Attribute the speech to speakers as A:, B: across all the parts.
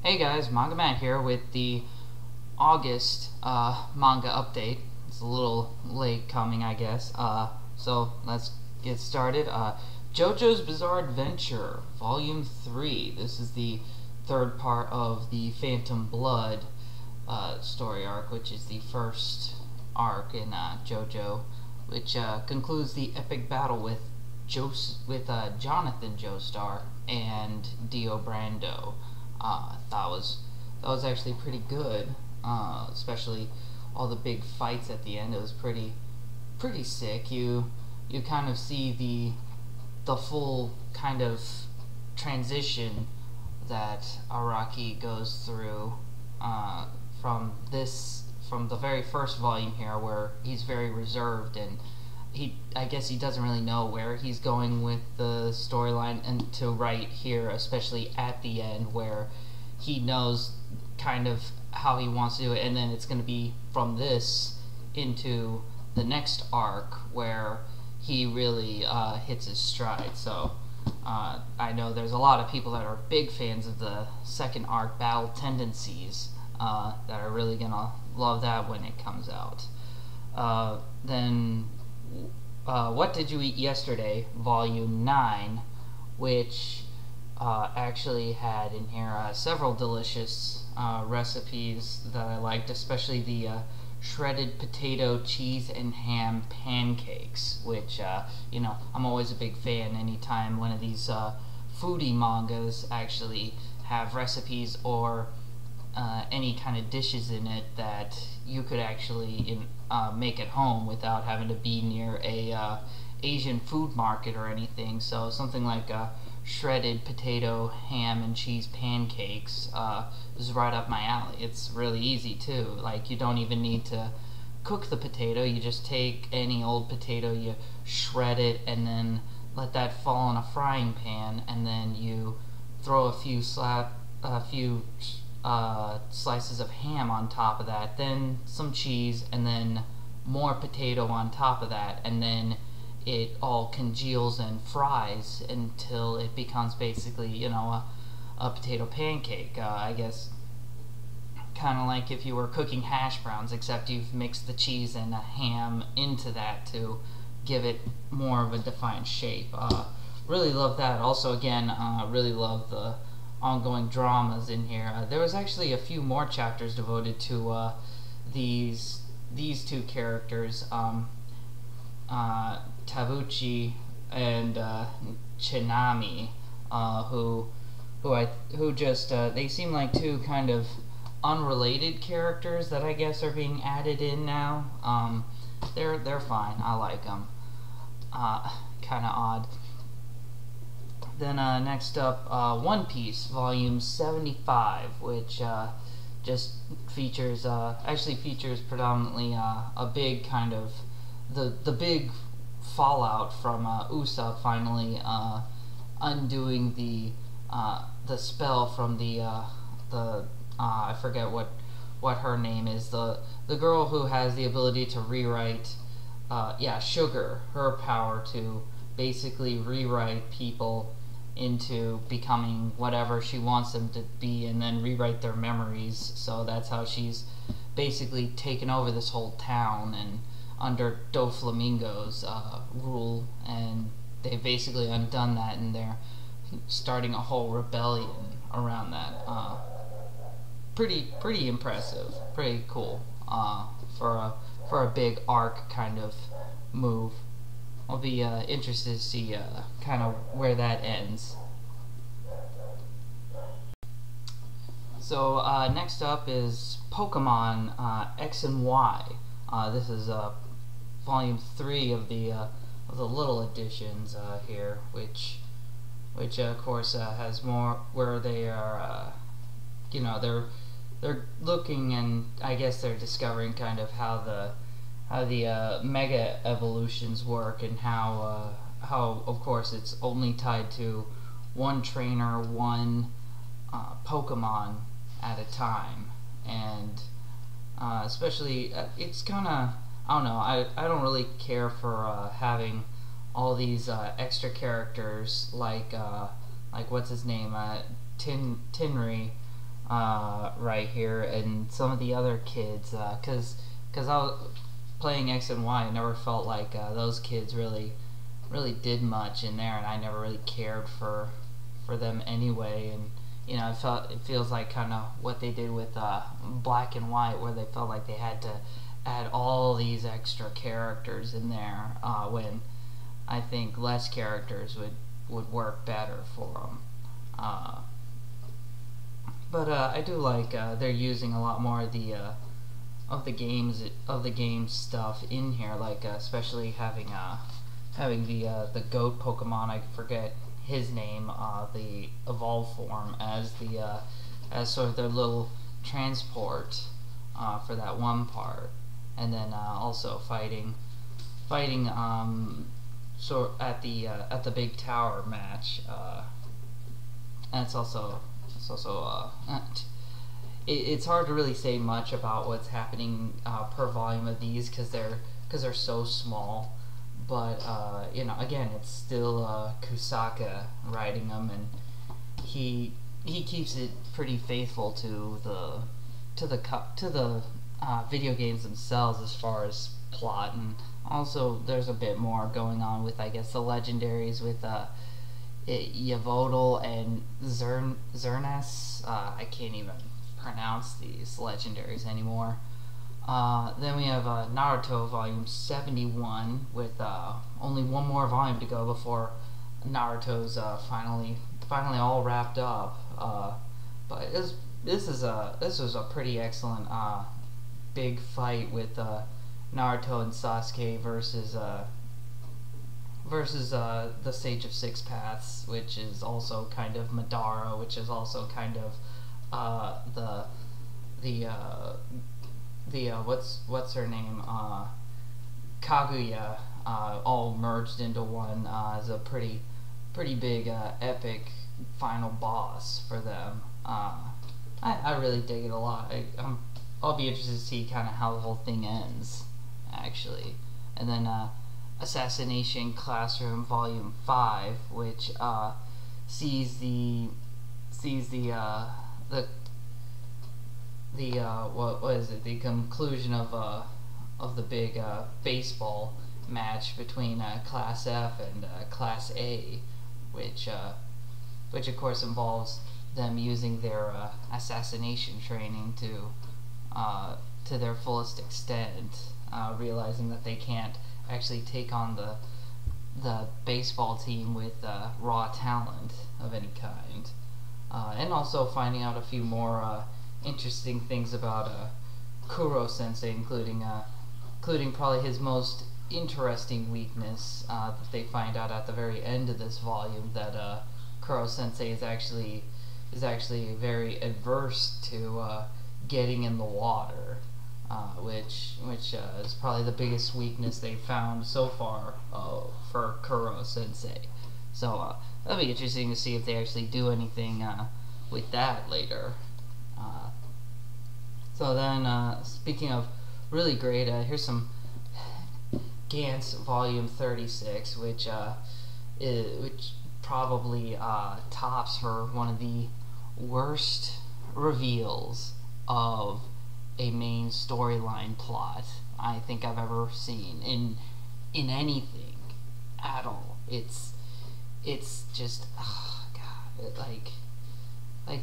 A: Hey guys, Mangamatt here with the August manga update. It's a little late coming, I guess. So let's get started. Jojo's Bizarre Adventure, Volume 3. This is the third part of the Phantom Blood story arc, which is the first arc in Jojo, which concludes the epic battle with Jonathan Joestar and Dio Brando. That was actually pretty good, especially all the big fights at the end. It was pretty sick. You kind of see the full kind of transition that Araki goes through from the very first volume here, where he's very reserved and I guess he doesn't really know where he's going with the storyline, and to right here, especially at the end, where he knows kind of how he wants to do it, and then it's going to be from this into the next arc where he really hits his stride. So I know there's a lot of people that are big fans of the second arc, Battle Tendencies, that are really going to love that when it comes out. Then What Did You Eat Yesterday, Volume 9, which actually had in here several delicious recipes that I liked, especially the shredded potato, cheese, and ham pancakes, which, I'm always a big fan anytime one of these foodie mangas actually have recipes or any kind of dishes in it that you could actually make at home without having to be near a Asian food market or anything. So something like shredded potato, ham, and cheese pancakes is right up my alley. It's really easy too. Like, you don't even need to cook the potato. You just take any old potato, you shred it, and then let that fall in a frying pan, and then you throw a few slices of ham on top of that, then some cheese, and then more potato on top of that, and then it all congeals and fries until it becomes basically, a potato pancake. I guess kind of like if you were cooking hash browns, except you've mixed the cheese and a ham into that to give it more of a defined shape. Really love that. Also, again, really love the ongoing dramas in here. There was actually a few more chapters devoted to these two characters, Tabuchi and Chinami, who just they seem like two kind of unrelated characters that I guess are being added in now. They're fine. I like them. Kind of odd. Then next up, One Piece, Volume 75, which just features, actually features predominantly a big kind of, the big fallout from Usopp finally undoing the spell from the I forget what her name is, the girl who has the ability to rewrite, Sugar, her power to basically rewrite people into becoming whatever she wants them to be, and then rewrite their memories. So that's how she's basically taken over this whole town and under Doflamingo's rule, and they've basically undone that, and they're starting a whole rebellion around that. Pretty impressive, pretty cool for a big arc kind of move. I'll be interested to see kind of where that ends. So next up is Pokemon X and Y. This is Volume 3 of the little editions here, which of course has more where they are, they're looking, and I guess they're discovering kind of how the mega evolutions work, and how of course it's only tied to one trainer, one Pokemon at a time, and especially it's kind of, I don't know, I don't really care for having all these extra characters like what's his name, Tinri, right here, and some of the other kids, because I was playing X and Y, I never felt like those kids really did much in there, and I never really cared for them anyway. And you know, it feels like kind of what they did with Black and White, where they felt like they had to add all these extra characters in there, when I think less characters would work better for them. But I do like they're using a lot more of the game stuff in here, like especially having the goat Pokemon. I forget his name, the evolved form, as sort of their little transport for that one part, and then also fighting so at the big tower match, and it's also it's hard to really say much about what's happening per volume of these, because they're so small. But you know, again, it's still Kusaka writing them, and he keeps it pretty faithful to the video games themselves as far as plot, and also there's a bit more going on with, I guess, the legendaries with Yveltal and Zernas. I can't even pronounce these legendaries anymore. Then we have Naruto volume 71 with only one more volume to go before Naruto's finally all wrapped up. But this was a pretty excellent big fight with Naruto and Sasuke versus the Sage of Six Paths, which is also kind of Madara, which is also kind of what's her name, Kaguya, all merged into one as a pretty big epic final boss for them. I really dig it a lot. I'll be interested to see kind of how the whole thing ends, actually. And then Assassination Classroom Volume 5, which sees the what is it? The conclusion of the big baseball match between Class F and Class A, which of course involves them using their assassination training to their fullest extent, realizing that they can't actually take on the baseball team with raw talent of any kind, and also finding out a few more interesting things about Kuro Sensei, including probably his most interesting weakness that they find out at the very end of this volume, that Kuro Sensei is actually very adverse to getting in the water, which is probably the biggest weakness they've found so far for Kuro Sensei. So that'll be interesting to see if they actually do anything with that later. So then, speaking of really great, here's some Gantz Volume 36, which probably tops for one of the worst reveals of a main storyline plot I think I've ever seen in anything at all. It's just, oh God, like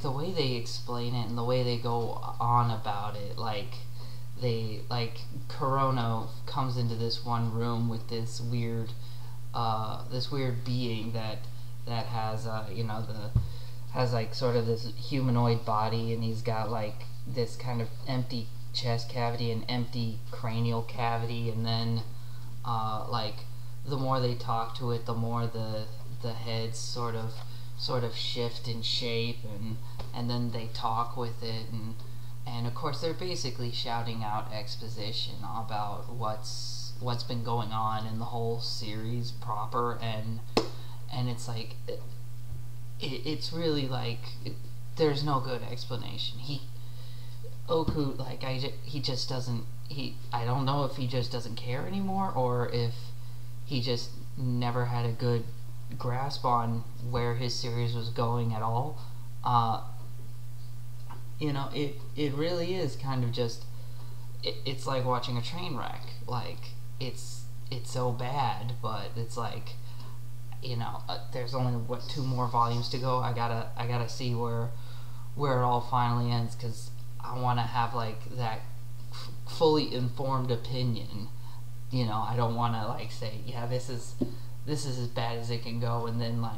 A: the way they explain it and the way they go on about it, like Corona comes into this one room with this weird being that has has like sort of this humanoid body, and he's got like this kind of empty chest cavity and empty cranial cavity, and then like the more they talk to it, the more the heads sort of shift in shape, and then they talk with it, and of course they're basically shouting out exposition about what's been going on in the whole series proper, and it's like it's really like there's no good explanation. Oku, like he just doesn't, I don't know if he just doesn't care anymore, or if he just never had a good grasp on where his series was going at all. it really is kind of just, it's like watching a train wreck. Like, it's so bad, but it's like, there's only what, 2 more volumes to go. I gotta see where it all finally ends, because I want to have like that fully informed opinion. I don't want to like say, yeah, this is as bad as it can go, and then like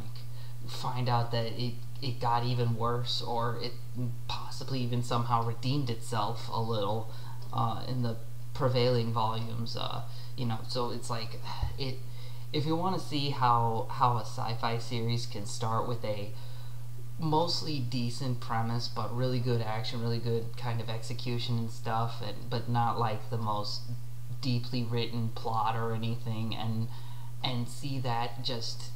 A: find out that it got even worse, or it possibly even somehow redeemed itself a little in the prevailing volumes. So it's like, if you want to see how a sci-fi series can start with a mostly decent premise, but really good action, really good kind of execution and stuff, but not like the most deeply written plot or anything, and see that just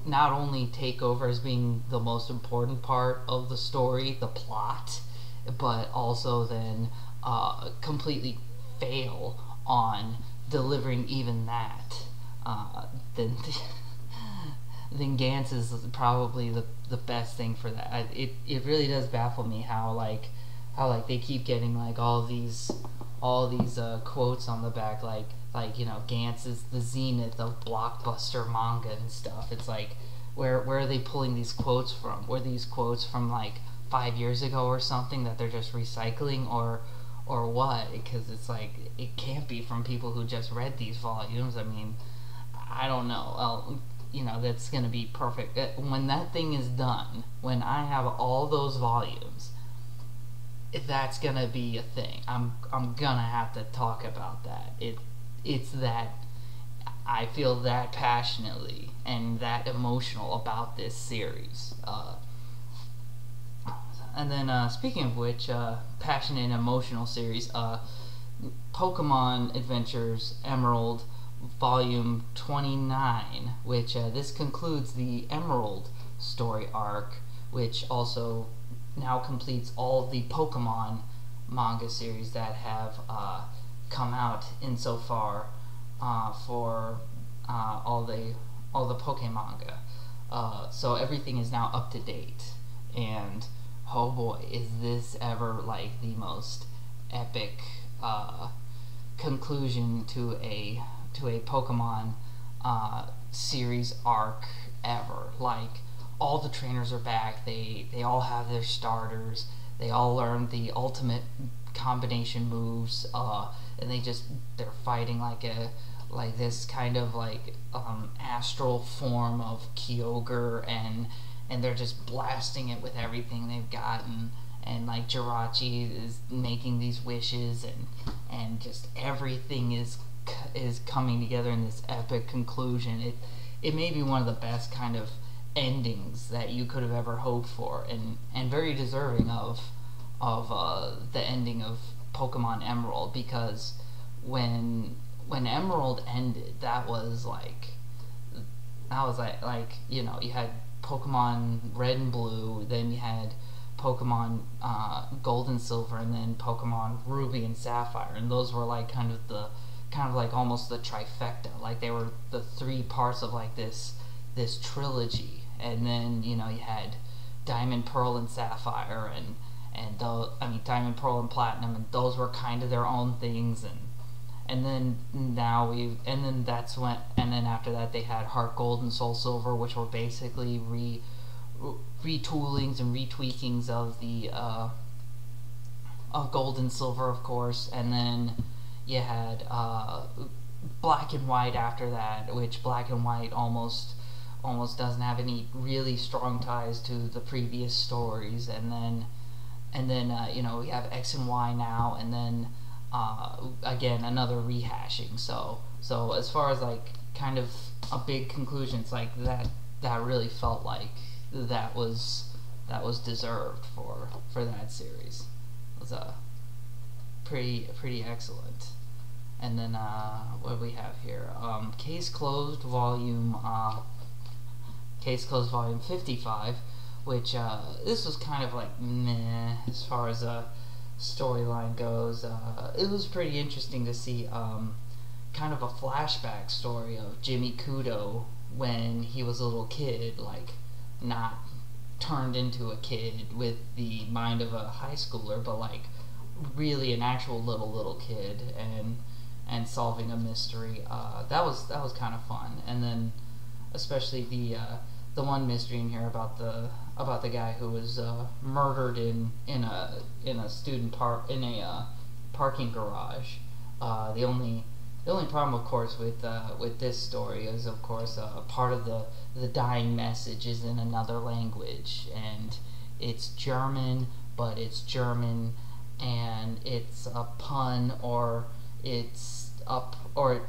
A: not only take over as being the most important part of the story, the plot, but also then completely fail on delivering even that, then then Gantz is probably the best thing for that. It really does baffle me how they keep getting like all these quotes on the back, like Gantz is the zenith of blockbuster manga and stuff. It's like, where are they pulling these quotes from? Were these quotes from like 5 years ago or something that they're just recycling, or what? Because it's like, it can't be from people who just read these volumes. I mean, I don't know. That's gonna be perfect when that thing is done. When I have all those volumes, that's gonna be a thing. I'm gonna have to talk about that. It's that I feel that passionately and that emotional about this series. And then speaking of which, passionate and emotional series, Pokémon Adventures Emerald Volume 29, which this concludes the Emerald story arc, which also now completes all the Pokemon manga series that have come out insofar for all the Pokemanga. So everything is now up to date, and oh boy, is this ever like the most epic conclusion to a Pokemon series arc ever. Like, all the trainers are back, they all have their starters, they all learn the ultimate combination moves, and they're fighting like this kind of like astral form of Kyogre, and they're just blasting it with everything they've got, and like Jirachi is making these wishes, and just everything is coming together in this epic conclusion. It may be one of the best kind of endings that you could have ever hoped for, and very deserving of the ending of Pokemon Emerald, because when Emerald ended, that was like you had Pokemon Red and Blue, then you had Pokemon Gold and Silver, and then Pokemon Ruby and Sapphire, and those were like kind of like almost the trifecta. Like, they were the 3 parts of like this trilogy. And then you had Diamond, Pearl, and Sapphire, and Diamond, Pearl, and Platinum, and those were kind of their own things, and then after that they had Heart Gold and Soul Silver, which were basically retoolings and retweakings of the of Gold and Silver, of course, and then you had Black and White after that, which Black and White almost doesn't have any really strong ties to the previous stories, and then we have X and Y now, and then again another rehashing. So as far as like kind of a big conclusion, it's like that really felt like that was deserved for that series. It was pretty excellent. And then what do we have here? Case Closed Volume 55, which this was kind of like meh as far as storyline goes. It was pretty interesting to see kind of a flashback story of Jimmy Kudo when he was a little kid, like not turned into a kid with the mind of a high schooler, but like really an actual little kid, and solving a mystery. That was kind of fun. And then especially the one mystery in here about the guy who was murdered in a parking garage. The only problem, of course, with this story is, of course, part of the dying message is in another language, and it's German, but it's German, and it's a pun, or it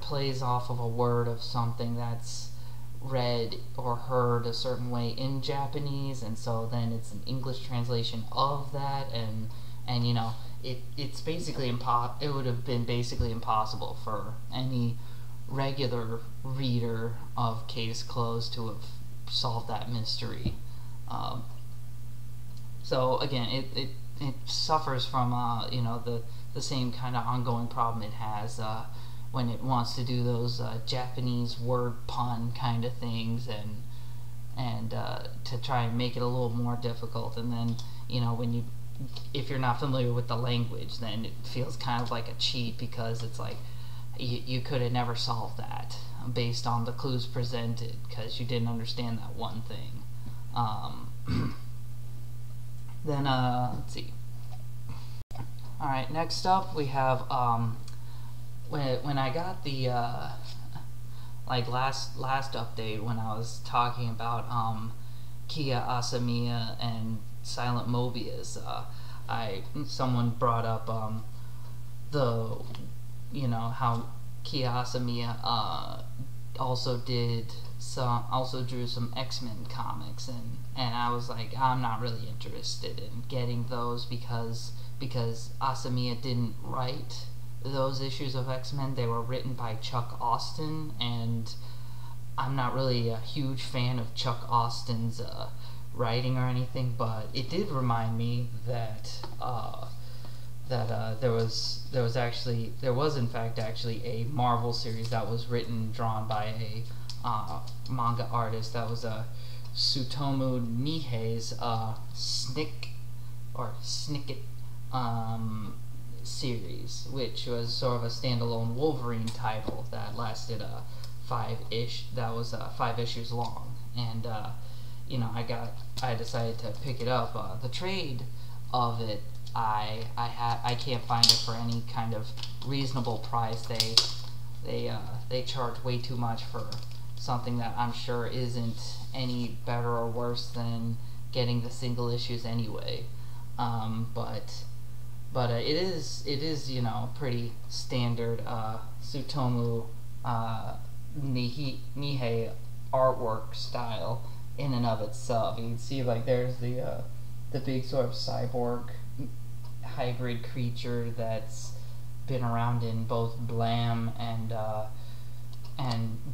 A: plays off of a word of something that's read or heard a certain way in Japanese, and so then it's an English translation of that, and you know, it's basically it would have been basically impossible for any regular reader of Case Closed to have solved that mystery. So again, it suffers from you know, the same kind of ongoing problem it has when it wants to do those Japanese word pun kind of things, and to try and make it a little more difficult. And then, you know, if you're not familiar with the language, then it feels kind of like a cheat, because it's like you could have never solved that based on the clues presented, because you didn't understand that one thing. Then let's see. All right, next up we have when I got the like last update, when I was talking about Kia Asamiya and Silent Mobius, someone brought up you know, how Kia Asamiya also drew some X-Men comics, and I was like, I'm not really interested in getting those, because Asamiya didn't write those issues of X-Men. They were written by Chuck Austin, and I'm not really a huge fan of Chuck Austin's writing or anything, but it did remind me that there was in fact a Marvel series that was drawn by a manga artist. That was Tsutomu Nihei's Snikt series, which was sort of a standalone Wolverine title that lasted 5 issues long, and you know, I decided to pick it up. The trade of it, I can't find it for any kind of reasonable price. They charge way too much for something that I'm sure isn't any better or worse than getting the single issues anyway. But it is, you know, pretty standard Tsutomu Nihei artwork style in and of itself. You can see, like, there's the big sort of cyborg hybrid creature that's been around in both Blam and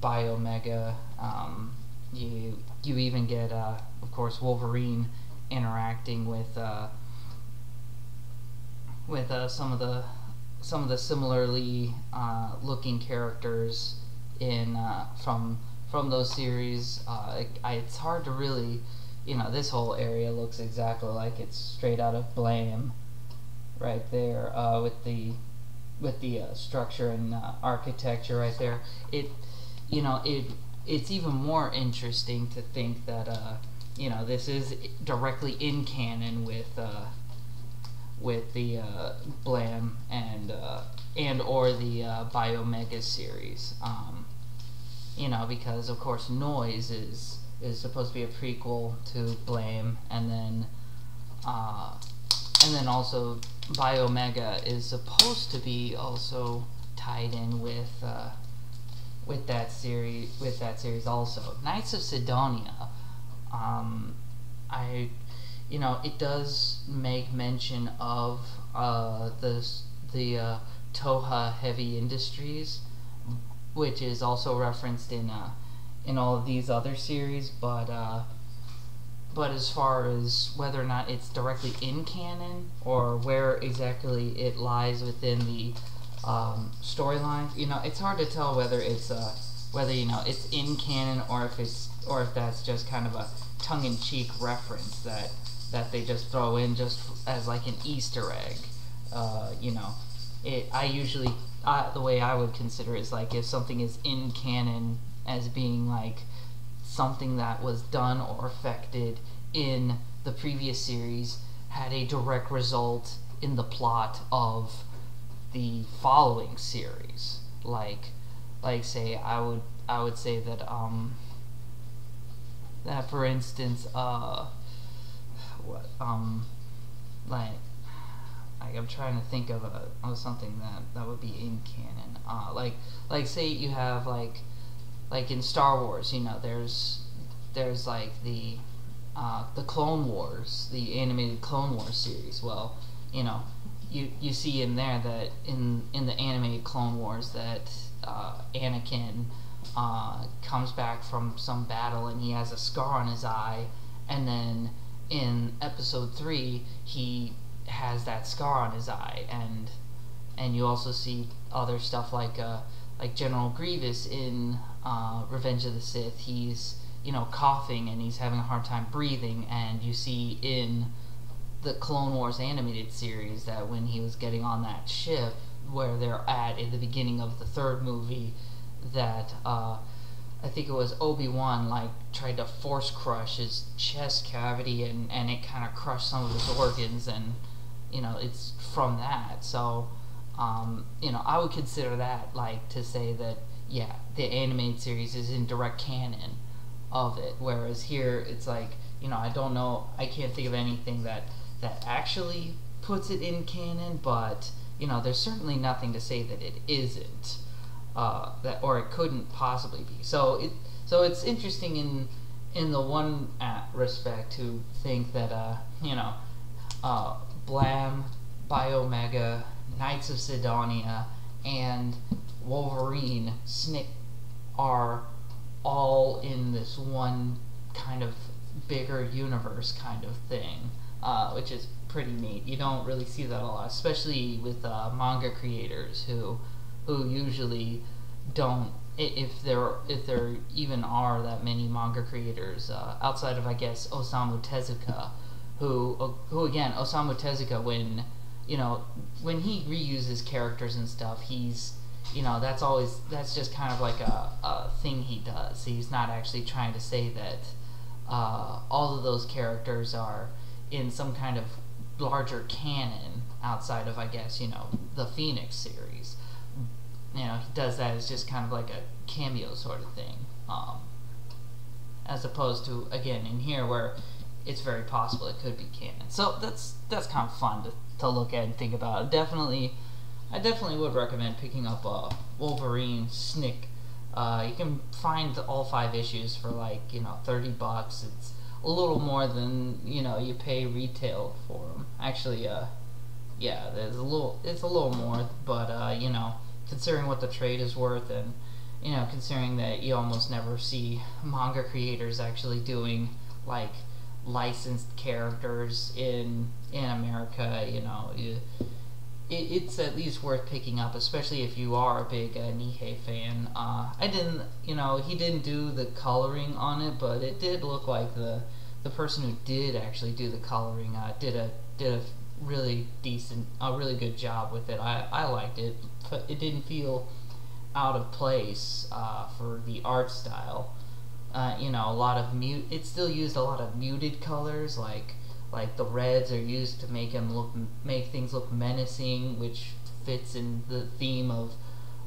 A: Biomega. You even get of course Wolverine interacting with some of the similarly looking characters in from those series. It's hard to really, you know, this whole area looks exactly like it's straight out of Blam, right there, with the structure and architecture right there. It's even more interesting to think that you know, this is directly in canon with the Blam and or the Biomega series. You know, because of course Noise is supposed to be a prequel to Blam, and then also Biomega is supposed to be also tied in with that series also. Knights of Sidonia, you know, it does make mention of the Toha Heavy Industries, which is also referenced in all of these other series, but as far as whether or not it's directly in canon or where exactly it lies within the storyline, you know, it's hard to tell whether it's you know, it's in canon or if that's just kind of a tongue-in-cheek reference that they just throw in just as like an Easter egg. You know, I usually the way I would consider it is like if something is in canon as being like something that was done or affected in the previous series had a direct result in the plot of the following series. Like say I would say that that for instance like I'm trying to think of something that would be in canon. Like say you have like in Star Wars, you know, there's like the Clone Wars, the animated Clone Wars series. Well, you know, you see in there that in the animated Clone Wars that Anakin comes back from some battle and he has a scar on his eye, and then in Episode 3 he has that scar on his eye, and you also see other stuff like General Grievous in Revenge of the Sith. He's, you know, coughing and he's having a hard time breathing, and you see in the Clone Wars animated series that when he was getting on that ship where they're at in the beginning of the third movie, that I think it was Obi-Wan like tried to force crush his chest cavity, and it kind of crushed some of his organs, and you know, it's from that. So you know, I would consider that like to say that yeah, the animated series is in direct canon of it, whereas here it's like, you know, I can't think of anything that actually puts it in canon, but you know, there's certainly nothing to say that it isn't, or it couldn't possibly be. So it's interesting in the one respect to think that you know, Blam, Biomega, Knights of Sidonia, and Wolverine, Snikt are all in this one kind of bigger universe kind of thing, which is pretty neat. You don't really see that a lot, especially with manga creators who usually don't, if there even are that many manga creators outside of, I guess, Osamu Tezuka, who again, Osamu Tezuka, when he reuses characters and stuff, he's, you know, that's just kind of like a thing he does. He's not actually trying to say that all of those characters are in some kind of larger canon outside of, I guess, you know, the Phoenix series. You know, he does that as just kind of like a cameo sort of thing, as opposed to, again, in here where it's very possible it could be canon. So that's kind of fun to look at and think about. I definitely would recommend picking up Wolverine Snikt. You can find all 5 issues for like, you know, $30. It's a little more than, you know, you pay retail for them. Actually, yeah, it's a little more, but you know, considering what the trade is worth, and you know, considering that you almost never see manga creators actually doing like licensed characters in America, you know, it's at least worth picking up, especially if you are a big Nihei fan. He didn't do the coloring on it, but it did look like the person who did actually do the coloring did a really good job with it. I liked it. It didn't feel out of place for the art style. You know, it still used a lot of muted colors, like the reds are used to make things look menacing, which fits in the theme of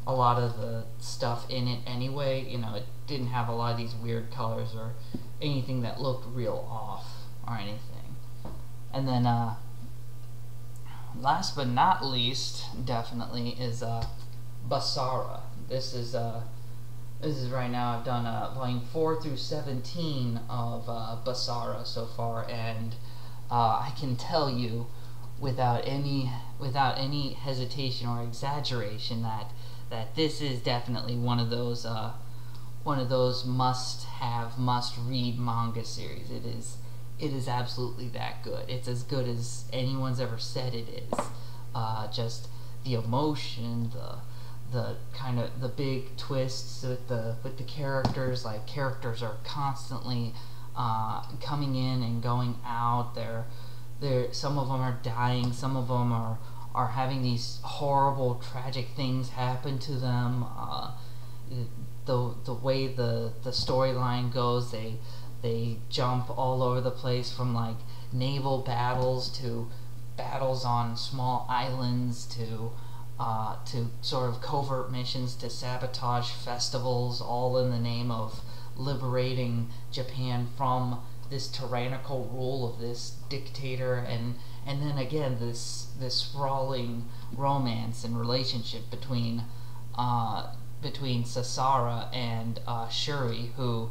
A: a lot of the stuff in it anyway. You know, it didn't have a lot of these weird colors or anything that looked real off or anything. And then last but not least, definitely, is Basara. This is right now, I've done volume 4 through 17 of Basara so far, and I can tell you without any hesitation or exaggeration that this is definitely one of those must-have, must-read manga series. It is absolutely that good. It's as good as anyone's ever said it is. Just the emotion, the kind of the big twists with the characters. Like, characters are constantly coming in and going out. Some of them are dying. Some of them are having these horrible, tragic things happen to them. The way the storyline goes, they jump all over the place, from like naval battles to battles on small islands to sort of covert missions to sabotage festivals, all in the name of liberating Japan from this tyrannical rule of this dictator, and then again this sprawling romance and relationship between Basara and Shuri, who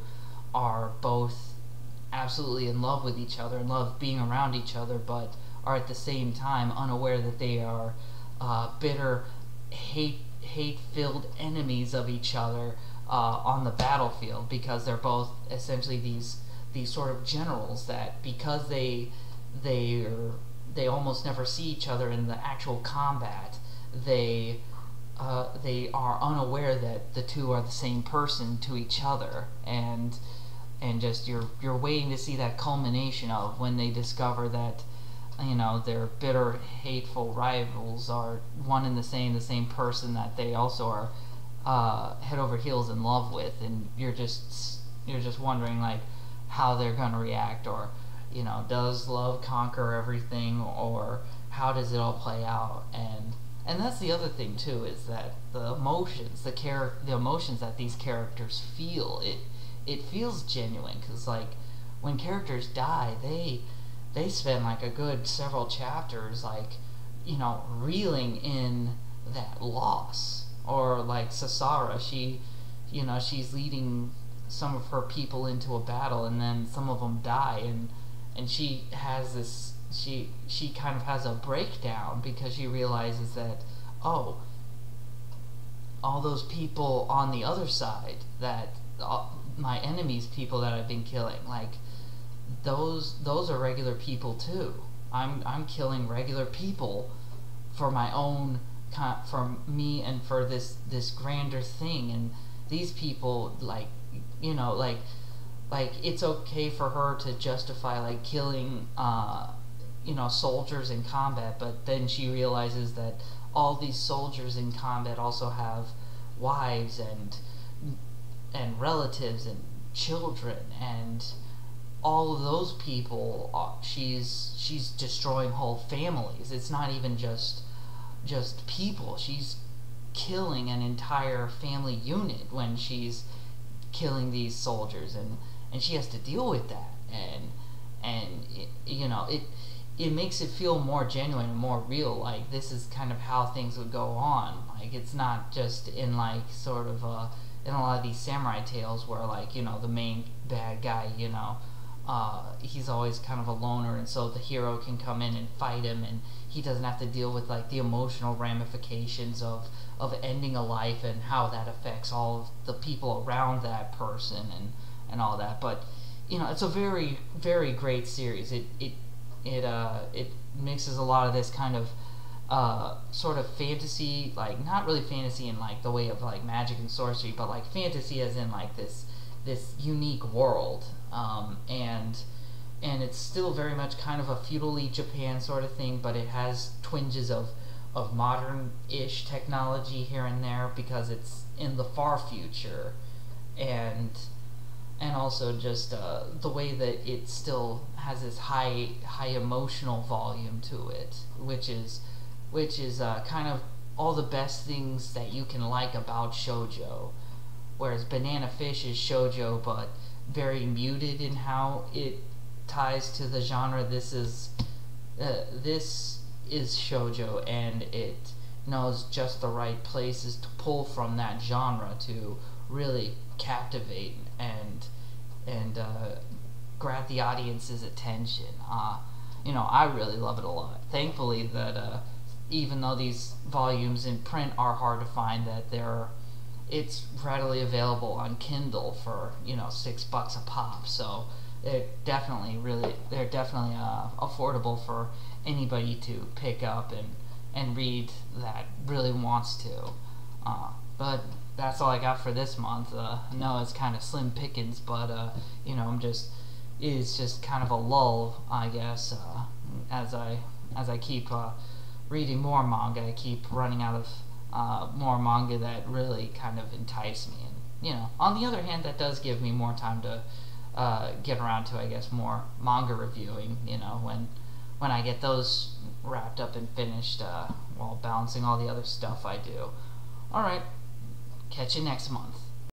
A: are both absolutely in love with each other and love being around each other, but are at the same time unaware that they are bitter, hate-filled enemies of each other on the battlefield, because they're both essentially these sort of generals that, because they almost never see each other in the actual combat, they are unaware that the two are the same person to each other, and just you're waiting to see that culmination of when they discover that, you know, their bitter, hateful rivals are one and the same person that they also are head over heels in love with, and you're just wondering like how they're gonna react, or, you know, does love conquer everything, or how does it all play out? And that's the other thing too, is that the emotions, the emotions that these characters feel, it feels genuine, because like when characters die, they spend like a good several chapters, like, you know, reeling in that loss. Or like Basara, she's leading some of her people into a battle, and then some of them die, and she has this, she kind of has a breakdown, because she realizes that, oh, all those people on the other side, that my enemies, people that I've been killing, like those are regular people too. I'm killing regular people for my own, for me, and for this grander thing. And these people, like, you know, like it's okay for her to justify like killing you know, soldiers in combat, but then she realizes that all these soldiers in combat also have wives and relatives and children, and all of those people, she's destroying whole families. It's not even just people. She's killing an entire family unit when she's killing these soldiers, and she has to deal with that, and you know, it makes it feel more genuine and more real. Like, this is kind of how things would go on. Like, it's not just in like sort of in a lot of these samurai tales where, like, you know, the main bad guy, you know, he's always kind of a loner, and so the hero can come in and fight him, and he doesn't have to deal with like the emotional ramifications of ending a life and how that affects all of the people around that person and all that. But, you know, it's a very, very great series. It mixes a lot of this kind of sort of fantasy, like not really fantasy in like the way of like magic and sorcery, but like fantasy as in like this unique world, and it's still very much kind of a feudally Japan sort of thing, but it has twinges of modern-ish technology here and there, because it's in the far future, and also just the way that it still has this high emotional volume to it, which is kind of all the best things that you can like about shoujo. Whereas Banana Fish is shoujo, but very muted in how it ties to the genre. This is shoujo, and it knows just the right places to pull from that genre to really captivate and grab the audience's attention. You know, I really love it a lot. Thankfully that even though these volumes in print are hard to find, that it's readily available on Kindle for, you know, $6 a pop. So they're definitely affordable for anybody to pick up and read that really wants to. But that's all I got for this month. I know it's kind of slim pickings, but you know, I'm just is just kind of a lull, I guess, as I keep reading more manga. I keep running out of more manga that really kind of entice me. And, you know, on the other hand, that does give me more time to get around to, I guess, more manga reviewing, you know, when I get those wrapped up and finished, while balancing all the other stuff I do. Alright, catch you next month.